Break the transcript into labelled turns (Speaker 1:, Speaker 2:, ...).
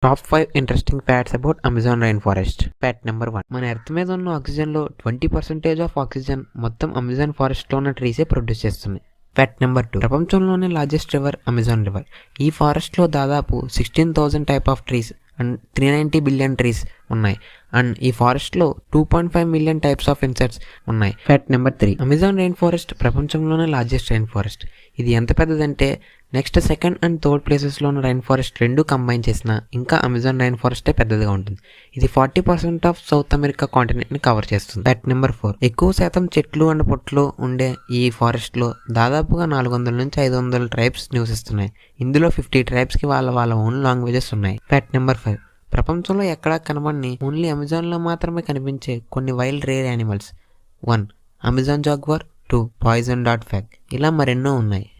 Speaker 1: Top 5 interesting facts about Amazon rain forest. Fact number 1. మన earth మీద ఉన్న ఆక్సిజన్లో 20% of oxygen మొత్తం అమెజాన్ ఫారెస్ట్లో ఉన్న ట్రీసే ప్రొడ్యూస్ చేస్తుంది. Fact number 2. ప్రపంచంలోనే లార్జెస్ట్ రివర్ అమెజాన్ రివర్. ఈ ఫారెస్ట్లో దాదాపు 16,000 type of trees and 390 billion trees ఉన్నాయి. అండ్ ఈ ఫారెస్ట్లో 2.5 మిలియన్ టైప్స్ ఆఫ్ ఇన్సెక్ట్స్ ఉన్నాయి. Fact number 3. Amazon rain forest ప్రపంచంలోనే లార్జెస్ట్ రైన్ ఫారెస్ట్. ఇది ఎంత పెద్దదంటే నెక్స్ట్ సెకండ్ అండ్ థర్డ్ ప్లేసెస్లో ఉన్న రైన్ ఫారెస్ట్ రెండు కంబైన్ చేసినా ఇంకా అమెజాన్ రైన్ ఫారెస్టే పెద్దదిగా ఉంటుంది. ఇది 40% ఆఫ్ సౌత్ అమెరికా కాంటినెంట్ని కవర్ చేస్తుంది. Fact number 4. ఎక్కువ శాతం చెట్లు అండ్ పొట్లు ఉండే ఈ ఫారెస్ట్లో దాదాపుగా 400 నుంచి 500 ట్రైబ్స్ నివసిస్తున్నాయి. ఇందులో 50 ట్రైబ్స్కి వాళ్ళ ఓన్ లాంగ్వేజెస్ ఉన్నాయి. Fact number 5. ప్రపంచంలో ఎక్కడా కనబడని ఓన్లీ అమెజాన్లో మాత్రమే కనిపించే కొన్ని wild rare animals. 1. Amazon jaguar. 2. Poison dot fag. ఇలా మరెన్నో ఉన్నాయి.